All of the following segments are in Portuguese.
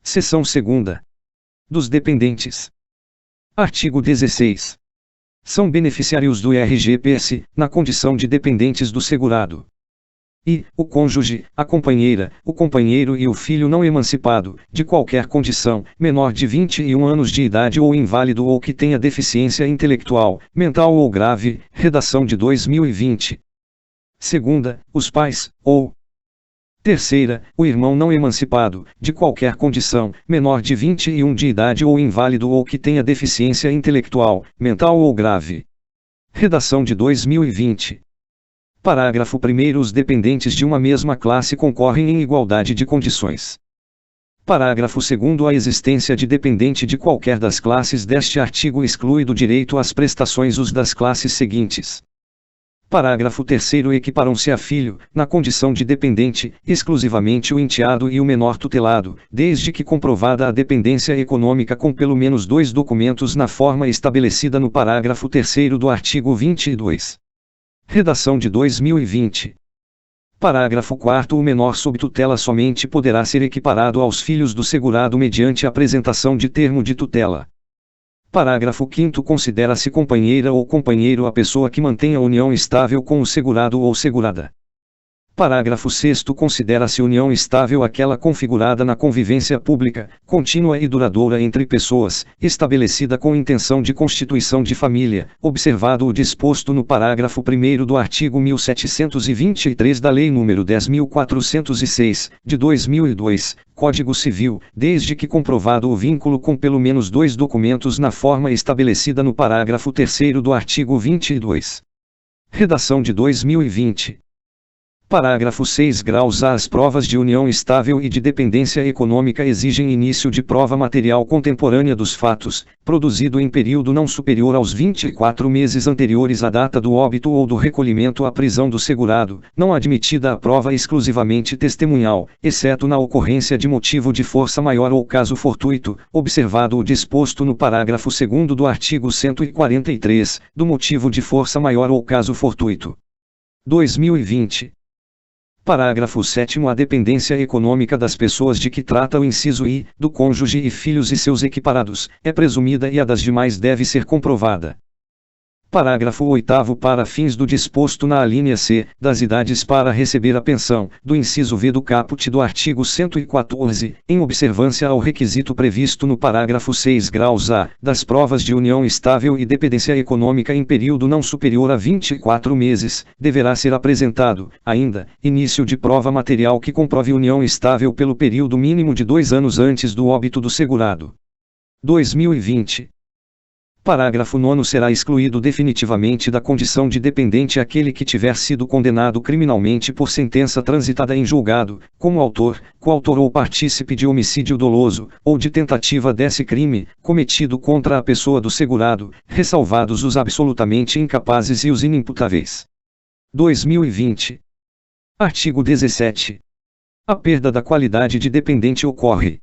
Seção 2ª. Dos dependentes. Artigo 16. São beneficiários do RGPS, na condição de dependentes do segurado. I. O cônjuge, a companheira, o companheiro e o filho não emancipado, de qualquer condição, menor de 21 anos de idade ou inválido ou que tenha deficiência intelectual, mental ou grave, redação de 2020. Segunda, os pais, ou. Terceira, o irmão não emancipado, de qualquer condição, menor de 21 de idade ou inválido ou que tenha deficiência intelectual, mental ou grave. Redação de 2020. Parágrafo 1º. Os dependentes de uma mesma classe concorrem em igualdade de condições. Parágrafo 2º. A existência de dependente de qualquer das classes deste artigo exclui do direito às prestações os das classes seguintes. Parágrafo 3º. Equiparam-se a filho, na condição de dependente, exclusivamente o enteado e o menor tutelado, desde que comprovada a dependência econômica com pelo menos 2 documentos na forma estabelecida no parágrafo 3º do artigo 22. Redação de 2020. Parágrafo 4º. O menor sob tutela somente poderá ser equiparado aos filhos do segurado mediante apresentação de termo de tutela. Parágrafo 5º. Considera-se companheira ou companheiro a pessoa que mantenha união estável com o segurado ou segurada. Parágrafo 6º. Considera-se união estável aquela configurada na convivência pública, contínua e duradoura entre pessoas, estabelecida com intenção de constituição de família, observado o disposto no parágrafo 1º do artigo 1723 da Lei nº 10.406, de 2002, Código Civil, desde que comprovado o vínculo com pelo menos 2 documentos na forma estabelecida no parágrafo 3º do artigo 22. Redação de 2020. Parágrafo 6. Graus A. As provas de união estável e de dependência econômica exigem início de prova material contemporânea dos fatos, produzido em período não superior aos 24 meses anteriores à data do óbito ou do recolhimento à prisão do segurado, não admitida a prova exclusivamente testemunhal, exceto na ocorrência de motivo de força maior ou caso fortuito, observado o disposto no parágrafo 2º do artigo 143, do motivo de força maior ou caso fortuito. 2020. Parágrafo 7º. A dependência econômica das pessoas de que trata o inciso I, do cônjuge e filhos e seus equiparados, é presumida e a das demais deve ser comprovada. Parágrafo 8º. Para fins do disposto na alínea C, das idades para receber a pensão, do inciso V do caput do artigo 114, em observância ao requisito previsto no parágrafo 6 graus A, das provas de união estável e dependência econômica em período não superior a 24 meses, deverá ser apresentado, ainda, início de prova material que comprove união estável pelo período mínimo de 2 anos antes do óbito do segurado. 2020. Parágrafo 9º. Será excluído definitivamente da condição de dependente aquele que tiver sido condenado criminalmente por sentença transitada em julgado, como autor, coautor ou partícipe de homicídio doloso, ou de tentativa desse crime, cometido contra a pessoa do segurado, ressalvados os absolutamente incapazes e os inimputáveis. 2020. Artigo 17. A perda da qualidade de dependente ocorre: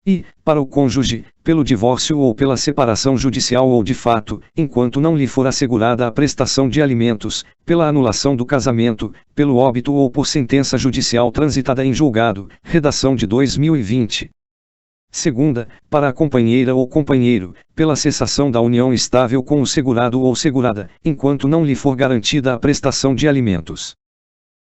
I. Para o cônjuge, pelo divórcio ou pela separação judicial ou de fato, enquanto não lhe for assegurada a prestação de alimentos, pela anulação do casamento, pelo óbito ou por sentença judicial transitada em julgado, redação de 2020. Segunda, para a companheira ou companheiro, pela cessação da união estável com o segurado ou segurada, enquanto não lhe for garantida a prestação de alimentos.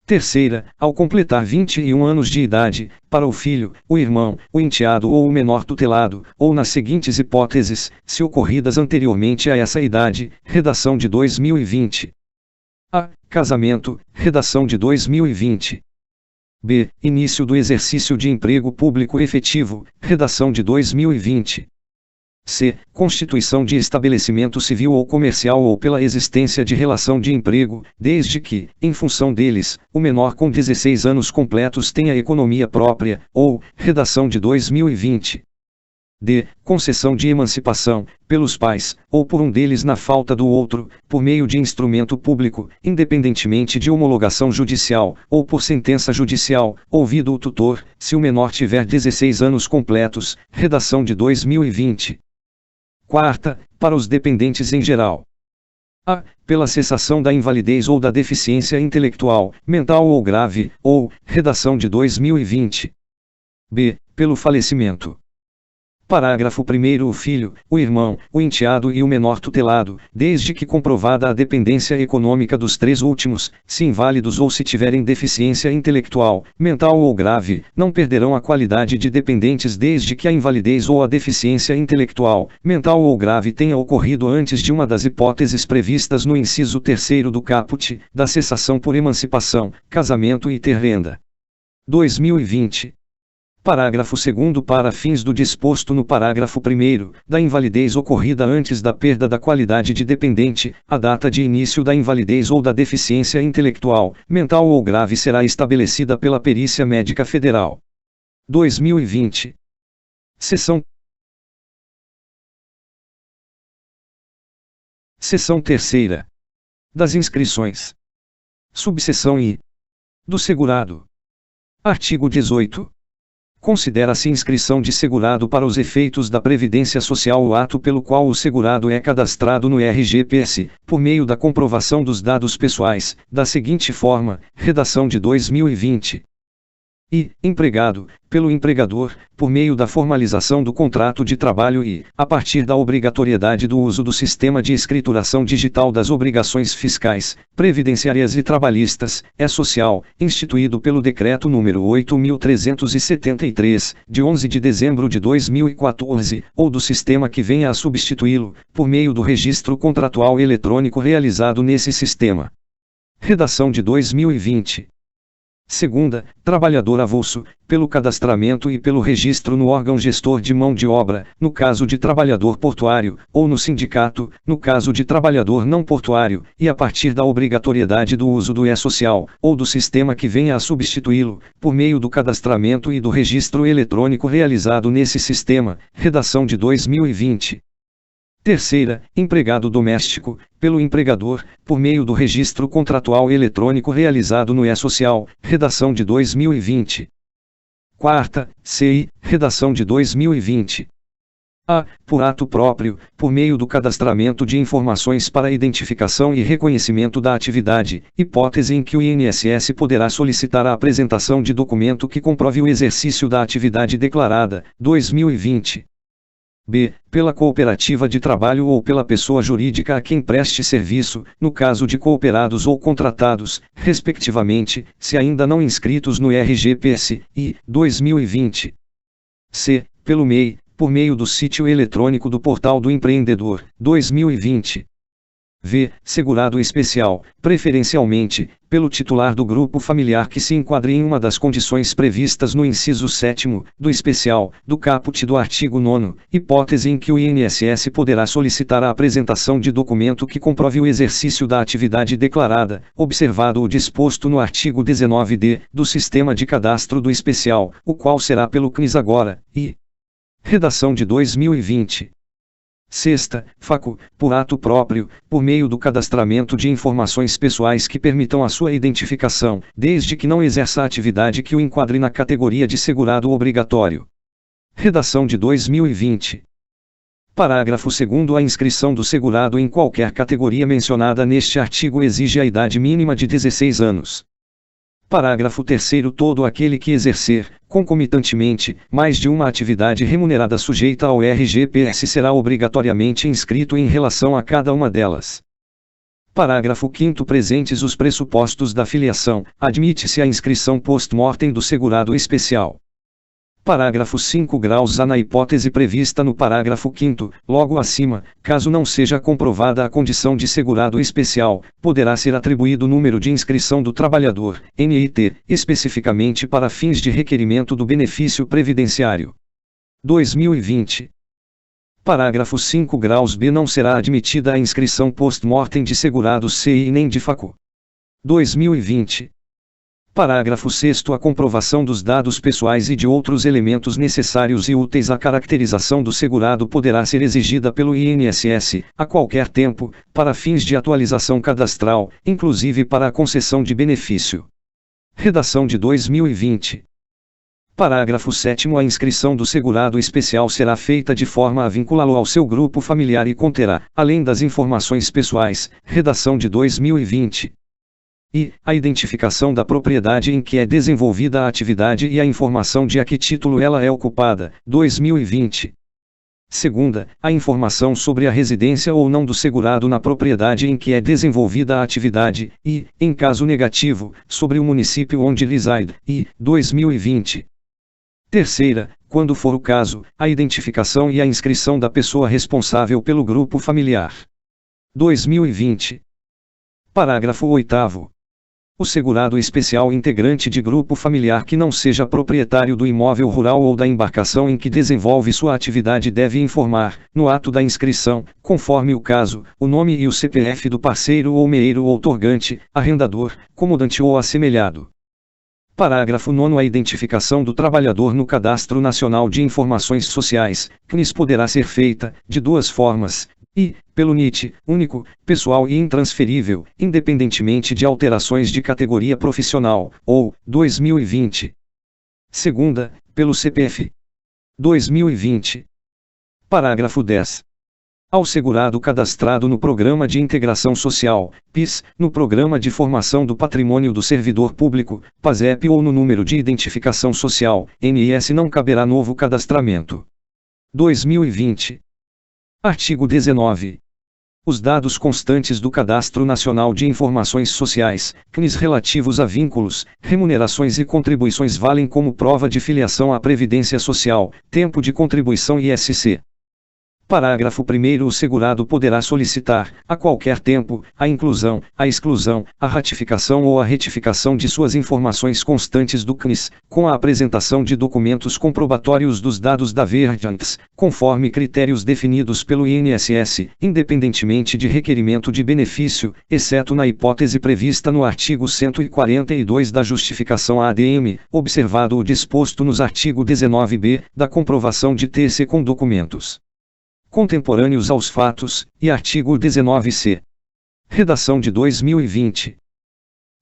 Terceira, ao completar 21 anos de idade, para o filho, o irmão, o enteado ou o menor tutelado, ou nas seguintes hipóteses, se ocorridas anteriormente a essa idade, redação de 2020. A. Casamento, redação de 2020. B. Início do exercício de emprego público efetivo, redação de 2020. C. Constituição de estabelecimento civil ou comercial ou pela existência de relação de emprego, desde que, em função deles, o menor com 16 anos completos tenha economia própria, ou, redação de 2020. D. Concessão de emancipação, pelos pais, ou por um deles na falta do outro, por meio de instrumento público, independentemente de homologação judicial, ou por sentença judicial, ouvido o tutor, se o menor tiver 16 anos completos, redação de 2020. Quarta, para os dependentes em geral. A. Pela cessação da invalidez ou da deficiência intelectual, mental ou grave, ou, redação de 2020. B. pelo falecimento. Parágrafo 1º. O filho, o irmão, o enteado e o menor tutelado, desde que comprovada a dependência econômica dos três últimos, se inválidos ou se tiverem deficiência intelectual, mental ou grave, não perderão a qualidade de dependentes desde que a invalidez ou a deficiência intelectual, mental ou grave tenha ocorrido antes de uma das hipóteses previstas no inciso 3º do caput, da cessação por emancipação, casamento e ter renda. 2020. Parágrafo 2º. Para fins do disposto no parágrafo 1º, da invalidez ocorrida antes da perda da qualidade de dependente, a data de início da invalidez ou da deficiência intelectual, mental ou grave será estabelecida pela Perícia Médica Federal. 2020. Seção terceira. Das inscrições. Subseção I. Do segurado. Artigo 18. Considera-se inscrição de segurado para os efeitos da Previdência Social o ato pelo qual o segurado é cadastrado no RGPS, por meio da comprovação dos dados pessoais, da seguinte forma: redação de 2020. E, empregado, pelo empregador, por meio da formalização do contrato de trabalho e, a partir da obrigatoriedade do uso do sistema de escrituração digital das obrigações fiscais, previdenciárias e trabalhistas, é social, instituído pelo Decreto nº 8.373, de 11 de dezembro de 2014, ou do sistema que venha a substituí-lo, por meio do registro contratual eletrônico realizado nesse sistema. Redação de 2020. Segunda, trabalhador avulso, pelo cadastramento e pelo registro no órgão gestor de mão de obra, no caso de trabalhador portuário, ou no sindicato, no caso de trabalhador não portuário, e a partir da obrigatoriedade do uso do E-Social, ou do sistema que venha a substituí-lo, por meio do cadastramento e do registro eletrônico realizado nesse sistema. Redação de 2020. Terceira, empregado doméstico, pelo empregador, por meio do registro contratual eletrônico realizado no E-Social, redação de 2020. Quarta, CI, redação de 2020. A, por ato próprio, por meio do cadastramento de informações para identificação e reconhecimento da atividade, hipótese em que o INSS poderá solicitar a apresentação de documento que comprove o exercício da atividade declarada, 2020. B. Pela cooperativa de trabalho ou pela pessoa jurídica a quem preste serviço, no caso de cooperados ou contratados, respectivamente, se ainda não inscritos no RGPS, e, 2020. C. Pelo MEI, por meio do sítio eletrônico do Portal do Empreendedor, 2020. V. Segurado especial, preferencialmente, pelo titular do grupo familiar que se enquadre em uma das condições previstas no inciso 7º, do especial, do caput do artigo 9º, hipótese em que o INSS poderá solicitar a apresentação de documento que comprove o exercício da atividade declarada, observado o disposto no artigo 19d, do Sistema de Cadastro do Especial, o qual será pelo CNIS agora, e. Redação de 2020. Sexta, facu, por ato próprio, por meio do cadastramento de informações pessoais que permitam a sua identificação, desde que não exerça a atividade que o enquadre na categoria de segurado obrigatório. Redação de 2020. Parágrafo 2º. A inscrição do segurado em qualquer categoria mencionada neste artigo exige a idade mínima de 16 anos. Parágrafo 3º. Todo aquele que exercer, concomitantemente, mais de uma atividade remunerada sujeita ao RGPS será obrigatoriamente inscrito em relação a cada uma delas. Parágrafo 5º. Presentes os pressupostos da filiação, admite-se a inscrição post-mortem do segurado especial. Parágrafo 5. Graus A. Na hipótese prevista no parágrafo 5º, logo acima, caso não seja comprovada a condição de segurado especial, poderá ser atribuído o número de inscrição do trabalhador, NIT, especificamente para fins de requerimento do benefício previdenciário. 2020. Parágrafo 5. Graus B. Não será admitida a inscrição post-mortem de segurados CI nem de facu. 2020. Parágrafo 6º. A comprovação dos dados pessoais e de outros elementos necessários e úteis à caracterização do segurado poderá ser exigida pelo INSS, a qualquer tempo, para fins de atualização cadastral, inclusive para a concessão de benefício. Redação de 2020. Parágrafo 7º. A inscrição do segurado especial será feita de forma a vinculá-lo ao seu grupo familiar e conterá, além das informações pessoais, redação de 2020. e a identificação da propriedade em que é desenvolvida a atividade e a informação de a que título ela é ocupada, 2020. Segunda, a informação sobre a residência ou não do segurado na propriedade em que é desenvolvida a atividade, e, em caso negativo, sobre o município onde reside, e, 2020. Terceira, quando for o caso, a identificação e a inscrição da pessoa responsável pelo grupo familiar. 2020. Parágrafo 8º. O segurado especial integrante de grupo familiar que não seja proprietário do imóvel rural ou da embarcação em que desenvolve sua atividade deve informar, no ato da inscrição, conforme o caso, o nome e o CPF do parceiro ou meeiro outorgante, arrendador, comodante ou assemelhado. Parágrafo 9º. A identificação do trabalhador no Cadastro Nacional de Informações Sociais, CNIS, poderá ser feita, de duas formas, e, pelo NIT, único, pessoal e intransferível, independentemente de alterações de categoria profissional, ou, 2020. Segunda, pelo CPF. 2020. Parágrafo 10. Ao segurado cadastrado no Programa de Integração Social, PIS, no Programa de Formação do Patrimônio do Servidor Público, PASEP, ou no Número de Identificação Social, NIS, não caberá novo cadastramento. 2020. Artigo 19. Os dados constantes do Cadastro Nacional de Informações Sociais, CNIS, relativos a vínculos, remunerações e contribuições valem como prova de filiação à Previdência Social, tempo de contribuição ISC. Parágrafo 1º. O segurado poderá solicitar, a qualquer tempo, a inclusão, a exclusão, a ratificação ou a retificação de suas informações constantes do CNIS, com a apresentação de documentos comprobatórios dos dados da Vergentes, conforme critérios definidos pelo INSS, independentemente de requerimento de benefício, exceto na hipótese prevista no artigo 142 da Justificação ADM, observado o disposto nos artigo 19b, da comprovação de TC com documentos contemporâneos aos fatos, e artigo 19c. Redação de 2020.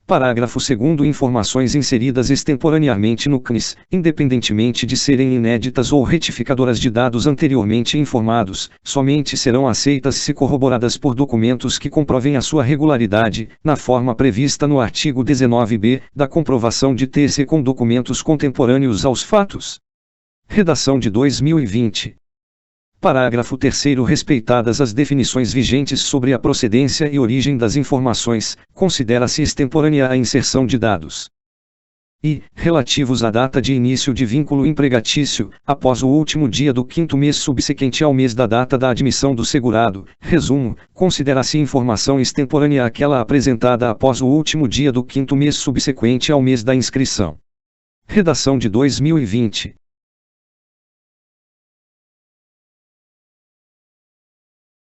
Parágrafo 2º. Informações inseridas extemporaneamente no CNIS, independentemente de serem inéditas ou retificadoras de dados anteriormente informados, somente serão aceitas se corroboradas por documentos que comprovem a sua regularidade, na forma prevista no artigo 19b, da comprovação de TC com documentos contemporâneos aos fatos. Redação de 2020. Parágrafo 3º. Respeitadas as definições vigentes sobre a procedência e origem das informações, considera-se extemporânea a inserção de dados e, relativos à data de início de vínculo empregatício, após o último dia do 5º mês subsequente ao mês da data da admissão do segurado. Resumo: considera-se informação extemporânea aquela apresentada após o último dia do 5º mês subsequente ao mês da inscrição. Redação de 2020.